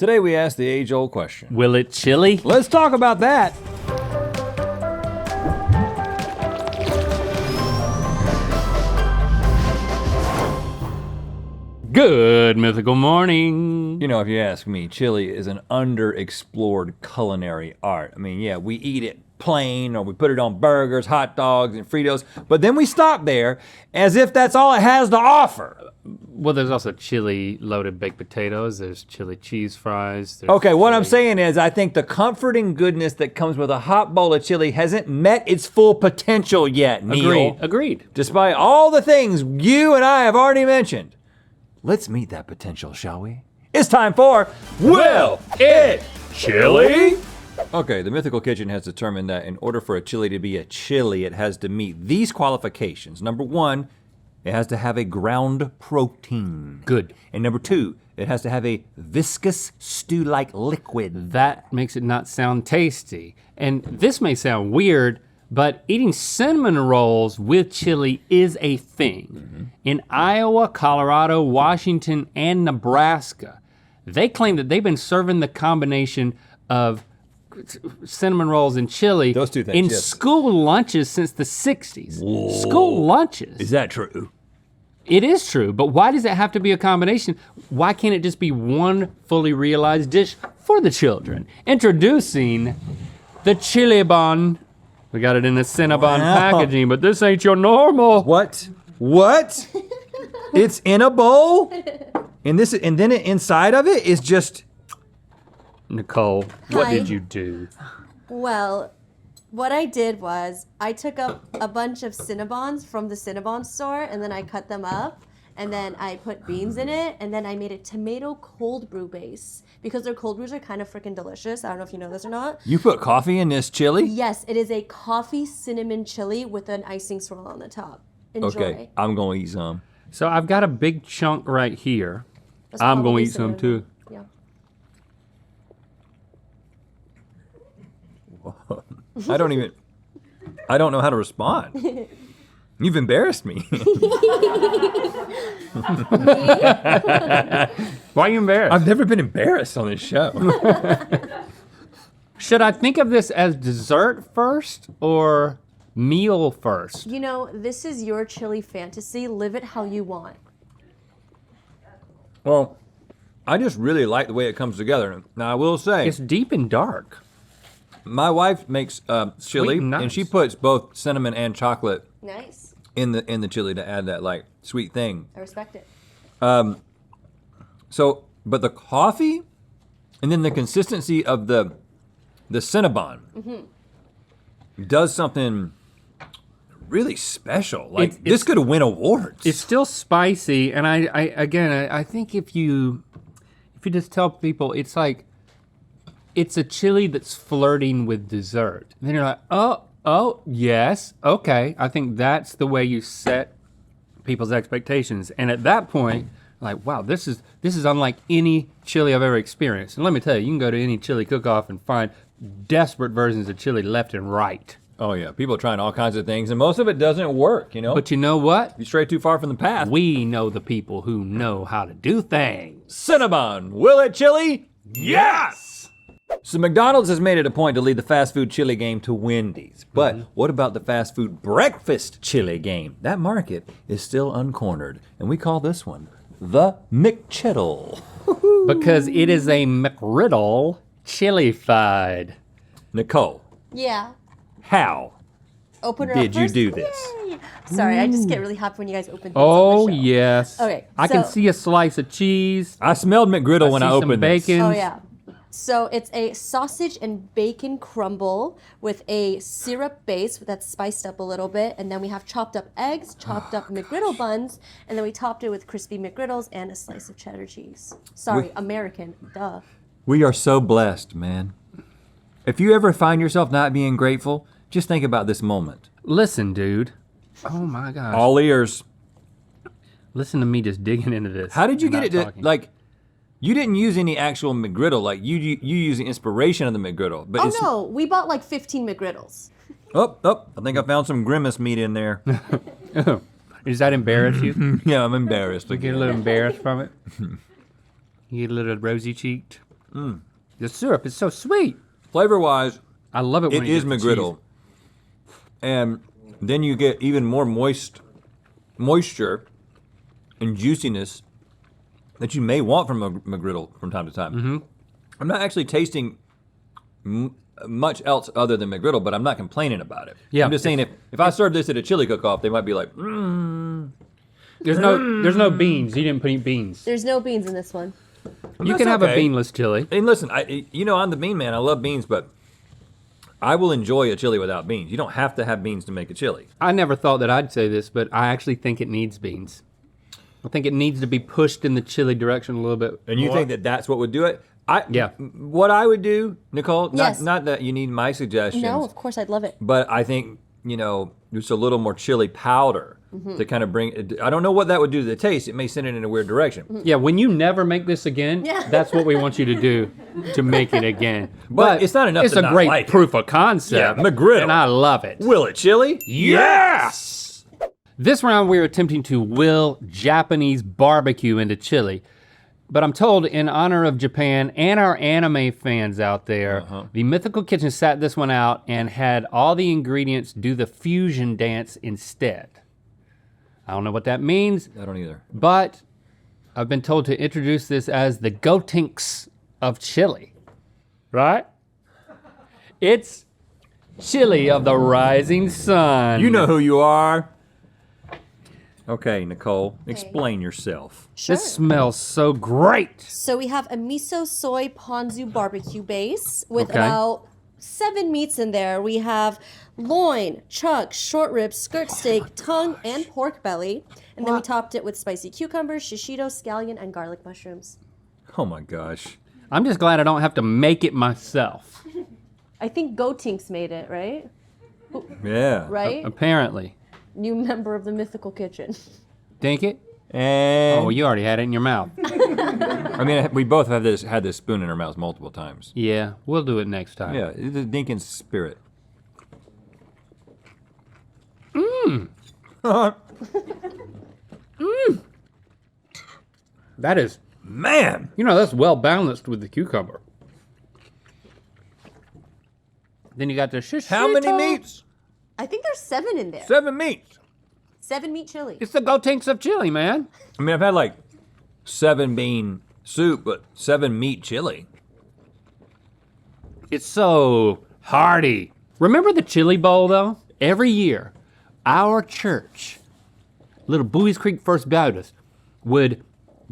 Today we ask the age-old question. Will it chili? Let's talk about that. Good mythical morning. You know, if you ask me, chili is an underexplored culinary art. I mean, yeah, we eat it plain or we put it on burgers, hot dogs, and Fritos, but then we stop there as if that's all it has to offer. Well, there's also chili loaded baked potatoes. There's chili cheese fries. Okay, what I'm chili- saying is I think the comforting goodness that comes with a hot bowl of chili hasn't met its full potential yet, Neil. Agreed. Despite all the things you and I have already mentioned. Let's meet that potential, shall we? It's time for Will It Chili? Okay, the Mythical Kitchen has determined that in order for a chili to be a chili, it has to meet these qualifications. Number one, it has to have a ground protein. Good. And number two, it has to have a viscous stew-like liquid. That makes it not sound tasty. And this may sound weird, but eating cinnamon rolls with chili is a thing. Mm-hmm. In Iowa, Colorado, Washington, and Nebraska, they claim that they've been serving the combination of cinnamon rolls and chili Those two things, in yes. school lunches since the 60s. Whoa. School lunches. Is that true? It is true, but why does it have to be a combination? Why can't it just be one fully realized dish for the children? Introducing the chili bun. We got it in the Cinnabon packaging, but this ain't your normal. What? What? It's in a bowl? And then inside of it is just... Nicole, what Hi. did you do? Well, what I did was I took up a bunch of Cinnabons from the Cinnabon store and then I cut them up and then I put beans in it and then I made a tomato cold brew base because their cold brews are kind of freaking delicious. I don't know if you know this or not. You put coffee in this chili? Yes, it is a coffee cinnamon chili with an icing swirl on the top. Enjoy. Okay, I'm gonna eat some. So I've got a big chunk right here. That's I'm gonna probably eat some cinnamon. too. Yeah. I don't know how to respond. You've embarrassed me. Why are you embarrassed? I've never been embarrassed on this show. Should I think of this as dessert first or meal first? You know, this is your chili fantasy. Live it how you want. Well, I just really like the way it comes together. Now I will say, It's deep and dark. my wife makes chili, and nice. and she puts both cinnamon and chocolate Nice. in the chili to add that like sweet thing. I respect it. So, but the coffee, and then the consistency of the Cinnabon does something really special. Like this could win awards. It's still spicy, and I think if you just tell people it's like it's a chili that's flirting with dessert, and then you're like, oh yes, okay. I think that's the way you set people's expectations, and at that point, like, wow, this is unlike any chili I've ever experienced. And let me tell you, you can go to any chili cook-off and find desperate versions of chili left and right. Oh yeah, people are trying all kinds of things, and most of it doesn't work. You know, But you know what? you stray too far from the path. We know the people who know how to do things. Cinnabon, will it chili? Yes! So McDonald's has made it a point to lead the fast food chili game to Wendy's. But what about the fast food breakfast chili game? That market is still uncornered, and we call this one the McChiddle. Because it is a McRiddle chili-fied. Nicole, Yeah. how Open her did up you first. do this? Yay. Sorry, I just get really happy when you guys open things Oh on the show. yes. Okay, I can so- see a slice of cheese. I smelled McGriddle when see I some opened bacon. Oh yeah. So it's a sausage and bacon crumble with a syrup base that's spiced up a little bit, and then we have chopped up eggs, chopped up McGriddle buns, and then we topped it with crispy McGriddles and a slice of cheddar cheese. Sorry, American, duh. We are so blessed, man. If you ever find yourself not being grateful, just think about this moment. Listen, dude. Oh my gosh. All ears. Listen to me just digging into this. How did you and get not it to, talking. like, you didn't use any actual McGriddle, like you use the inspiration of the McGriddle. But Oh it's, no, we bought like 15 McGriddles. Oh, I think I found some grimace meat in there. Does that embarrass you? Yeah, I'm embarrassed You get a again. little embarrassed from it? You get a little rosy cheeked? The syrup is so sweet. Flavor-wise, I love it when it you is get the McGriddle. And then you get even more moisture and juiciness that you may want from a McGriddle from time to time. Mm-hmm. I'm not actually tasting much else other than McGriddle, but I'm not complaining about it. Yeah. I'm just saying if I served this at a chili cook-off, they might be like, There's no beans. You didn't put any beans. There's no beans in this one. You can have a beanless chili. And listen, I'm the bean man. I love beans, but I will enjoy a chili without beans. You don't have to have beans to make a chili. I never thought that I'd say this, but I actually think it needs beans. I think it needs to be pushed in the chili direction a little bit. And you more. think that that's what would do it? Yeah. What I would do, Nicole, Yes. not that you need my suggestions. No, of course I'd love it. But I think, just a little more chili powder to kind of bring, I don't know what that would do to the taste. It may send it in a weird direction. Yeah, when you never make this again, Yeah. that's what we want you to do to make it again. But it's not enough It's to a not great like it. proof of concept. Yeah, McGriddle. And I love it. Will it chili? Yes! This round we're attempting to will Japanese barbecue into chili. But I'm told in honor of Japan and our anime fans out there, the Mythical Kitchen sat this one out and had all the ingredients do the fusion dance instead. I don't know what that means, I don't either. but I've been told to introduce this as the Gotenks of chili, right? It's chili of the rising sun. You know who you are. Okay, Nicole, explain yourself. Sure. This smells so great. So we have a miso soy ponzu barbecue base with Okay. about 7 meats in there. We have loin, chuck, short ribs, skirt steak, tongue, and pork belly. And then we topped it with spicy cucumbers, shishito, scallion, and garlic mushrooms. Oh my gosh. I'm just glad I don't have to make it myself, I think Gotinks made it, right? Yeah. Right? apparently. New member of the Mythical Kitchen. Think it? And Oh, you already had it in your mouth. I mean, we both have had this spoon in our mouths multiple times. Yeah, we'll do it next time. Yeah, it's a Dinkin spirit. That is, Man, that's well balanced with the cucumber. Then you got the shishito. how many meats? I think there's 7 in there. 7 meats. 7 meat chili. It's the Gotenks of chili, man. I mean, I've had like 7 bean soup, but 7 meat chili. It's so hearty. Remember the chili bowl though? Every year, our church, Little Bowie's Creek First Baptist, would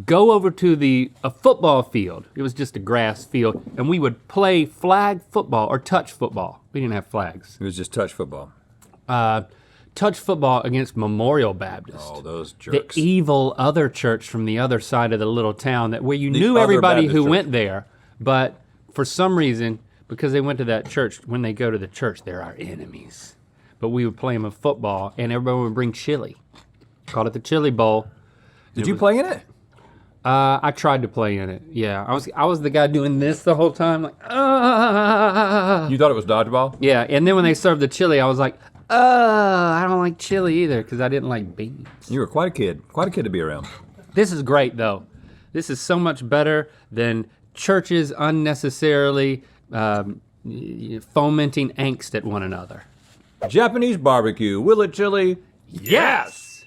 go over to a football field. It was just a grass field, and we would play flag football or touch football. We didn't have flags. It was just touch football. Touch football against Memorial Baptist. Oh, those The jerks. evil other church from the other side of the little town where you knew other everybody Baptist who church. went there, but for some reason, because they went to that church, when they go to the church, they're our enemies. But we would play them in football, and everybody would bring chili. Called it the Chili Bowl. Did you play in it? I tried to play in it. Yeah, I was the guy doing this the whole time, like You thought it was dodgeball? Yeah, and then when they served the chili, I was like, I don't like chili either because I didn't like beans. You were quite a kid to be around. This is great though. This is so much better than churches unnecessarily fomenting angst at one another. Japanese barbecue, will it chili? Yes!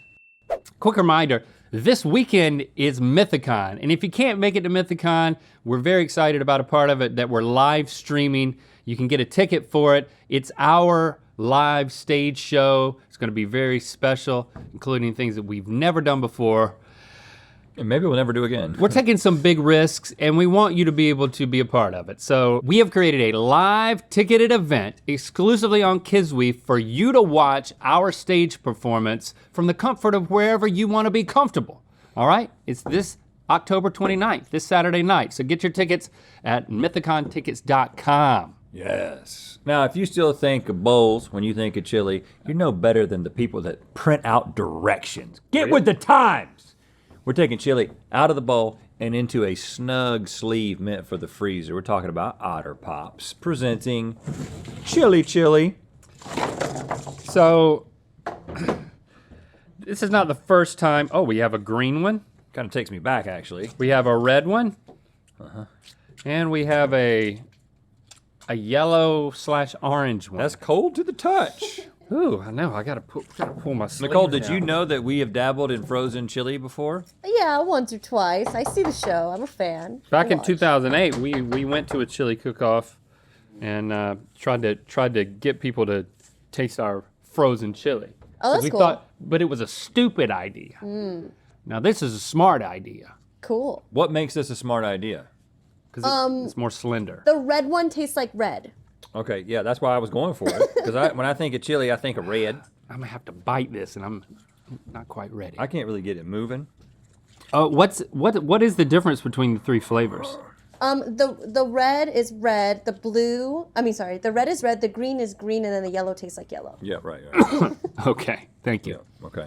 Quick reminder, this weekend is Mythicon, and if you can't make it to Mythicon, we're very excited about a part of it that we're live streaming. You can get a ticket for it. It's our live stage show. It's gonna be very special, including things that we've never done before. And maybe we'll never do again. We're taking some big risks and we want you to be able to be a part of it. So we have created a live ticketed event exclusively on Kiswe for you to watch our stage performance from the comfort of wherever you wanna be comfortable, all right? It's this October 29th, this Saturday night. So get your tickets at mythicontickets.com. Yes. Now, if you still think of bowls when you think of chili, you're no better than the people that print out directions. Get with the times. We're taking chili out of the bowl and into a snug sleeve meant for the freezer. We're talking about Otter Pops presenting Chili. So, this is not the first time. Oh, we have a green one. Kind of takes me back, actually. We have a red one. And we have a yellow/orange one. That's cold to the touch. Ooh, I know. I gotta pull my sleeve Nicole, did down. you know that we have dabbled in frozen chili before? Yeah, once or twice. I see the show. I'm a fan. Back in Watch. 2008, we went to a chili cook-off and tried to get people to taste our frozen chili. Oh, 'Cause that's we cool. thought, but it was a stupid idea. Now this is a smart idea Cool. What makes this a smart idea? because it's more slender. The red one tastes like red. Okay, yeah, that's why I was going for it. Because when I think of chili, I think of red. I'm gonna have to bite this, and I'm not quite ready. I can't really get it moving. What is the difference between the three flavors? The red is red. The blue. The red is red. The green is green, and then the yellow tastes like yellow. Yeah, right. Okay, thank you. Yeah, okay.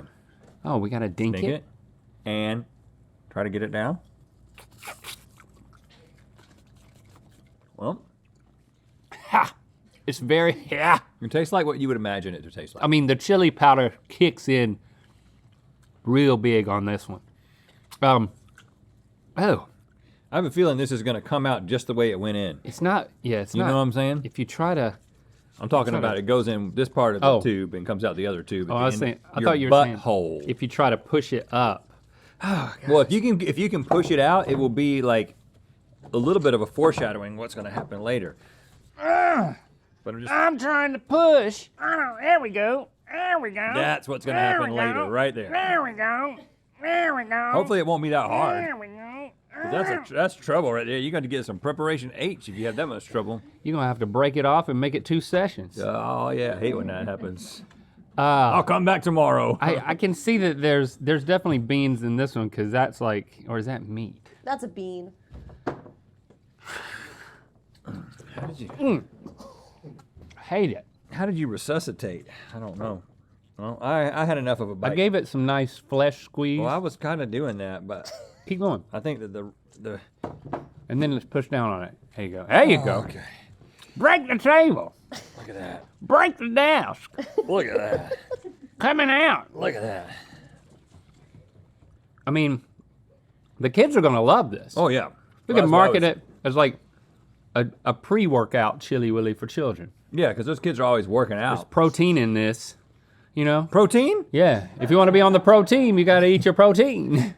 Oh, we gotta dink Take it. it and try to get it down. Well, Ha! It's very yeah. it tastes like what you would imagine it to taste like. I mean, the chili powder kicks in real big on this one. Oh, I have a feeling this is going to come out just the way it went in. it's not. Yeah, it's You not. know what I'm saying? If you try to. I'm talking trying to- about it goes in this part of the Oh. tube and comes out the other tube. Oh, I was in saying. I your thought you were saying butthole. if you try to push it up. Well, if you can push it out, it will be like a little bit of a foreshadowing what's going to happen later. But I'm trying to push. Oh, there we go. There we go. that's what's going to happen later, right there. There we go. There we go. Hopefully, it won't be that hard. There we go. 'Cause that's trouble right there. You're going to get some preparation H if you have that much trouble. You're gonna have to break it off and make it 2 sessions. Oh yeah, I hate when that happens. I'll come back tomorrow. I can see that there's definitely beans in this one because that's like, or is that meat? That's a bean. Hate it. How did you resuscitate? I don't know. Well, I had enough of a bite. I gave it some nice flesh squeeze. Well, I was kind of doing that, but Keep going, I think that the and then let's push down on it. There you go. There you go. okay. Break the table. Look at that. Break the desk. Look at that. Coming out. Look at that. I mean, the kids are gonna love this. Oh yeah. We can market it as like a pre-workout chili willy for children. Yeah, because those kids are always working There's out. protein in this, you know? Protein? Yeah, if you want to be on the pro team, you got to eat your protein.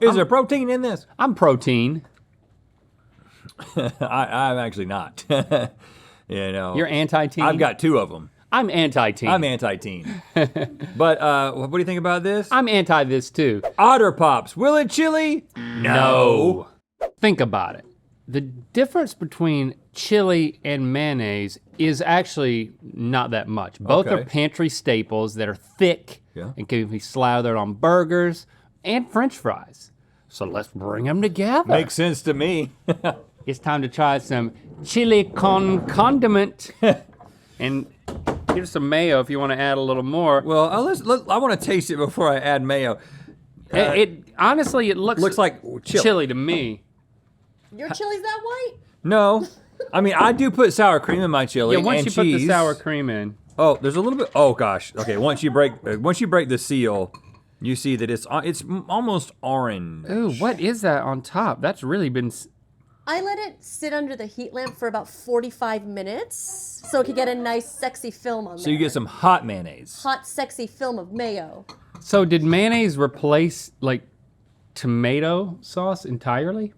Is there protein in this? I'm protein. I'm actually not. You know. You're anti-teen. I've got 2 of them. I'm anti-teen. I'm anti-teen. But what do you think about this? I'm anti this too. Otter Pops. Will it chili? No. Think about it. The difference between chili and mayonnaise is actually not that much. Both are Okay. pantry staples that are thick Yeah. and can be slathered on burgers and French fries. So let's bring them together. Makes sense to me. It's time to try some chili con condiment. And here's some mayo if you want to add a little more. Well, I want to taste it before I add mayo. It honestly, it looks like chili. chili to me. Your chili's that white? No. I mean, I do put sour cream in my chili Yeah, once and you cheese. put the sour cream in. Oh, there's a little bit. Oh gosh. Okay, once you break the seal, you see that it's almost orange. Ooh, what is that on top? That's really been. I let it sit under the heat lamp for about 45 minutes so it could get a nice sexy film on there. So you get some hot mayonnaise. hot sexy film of mayo. So did mayonnaise replace like tomato sauce entirely?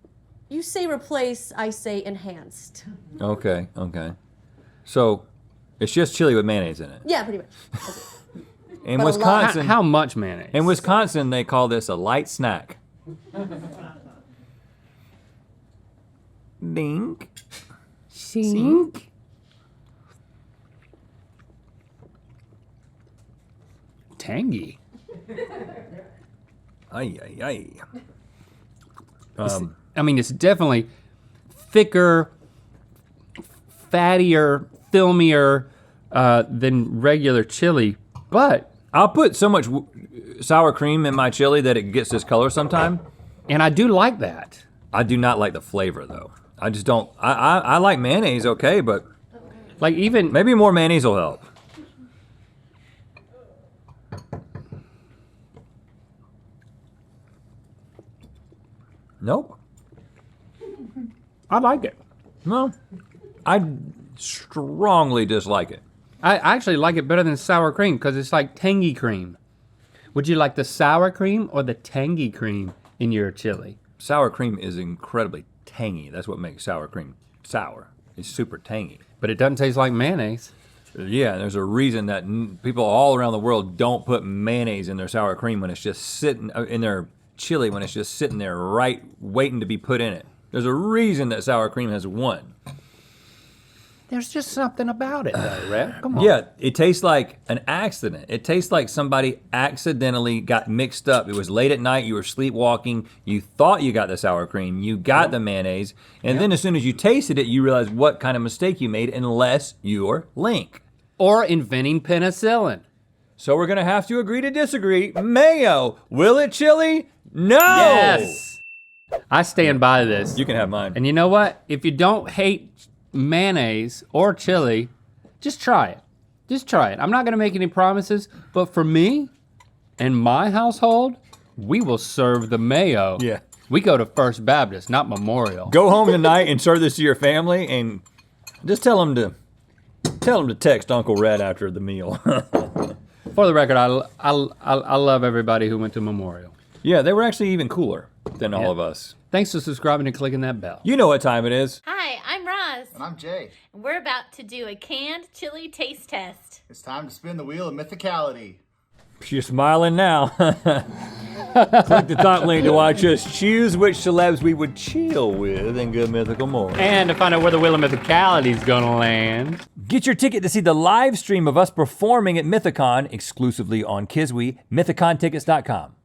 You say replace, I say enhanced. Okay. So it's just chili with mayonnaise in it. Yeah, pretty much. In But a lot. Wisconsin, How much mayonnaise? in Wisconsin, they call this a light snack. Dink. Sink. Tangy. Ay. I mean, it's definitely thicker, fattier, filmier than regular chili, but I'll put so much sour cream in my chili that it gets this color sometime. and I do like that. I do not like the flavor though. I just don't. I like mayonnaise, okay, but Like even maybe more mayonnaise will help. Nope. I like it. Well, I strongly dislike it. I actually like it better than sour cream because it's like tangy cream. Would you like the sour cream or the tangy cream in your chili? Sour cream is incredibly tangy. That's what makes sour cream sour. It's super tangy. But it doesn't taste like mayonnaise. Yeah, there's a reason that people all around the world don't put mayonnaise in their sour cream when it's just sitting in their chili, when it's just sitting there right waiting to be put in it. There's a reason that sour cream has won. There's just something about it though, Rhett. Come on. Yeah, it tastes like an accident. It tastes like somebody accidentally got mixed up. It was late at night, you were sleepwalking, you thought you got the sour cream, you got the mayonnaise, and then as soon as you tasted it, you realized what kind of mistake you made unless you're Link. Or inventing penicillin. So we're gonna have to agree to disagree. Mayo, will it chili? No! Yes! I stand by this. You can have mine. And you know what? If you don't hate mayonnaise or chili, just try it. Just try it. I'm not gonna make any promises, but for me and my household, we will serve the mayo. Yeah. We go to First Baptist, not Memorial. Go home tonight and serve this to your family and just tell them to text Uncle Red after the meal. For the record, I love everybody who went to Memorial. Yeah, they were actually even cooler than all of us. Thanks for subscribing and clicking that bell. You know what time it is. Hi, I'm Roz. And I'm Jay. And we're about to do a canned chili taste test. It's time to spin the wheel of mythicality. You're smiling now. Click the thought link to watch us choose which celebs we would chill with in Good Mythical Morning. And to find out where the Wheel of Mythicality is gonna land. Get your ticket to see the live stream of us performing at Mythicon exclusively on Kiswe, mythicontickets.com.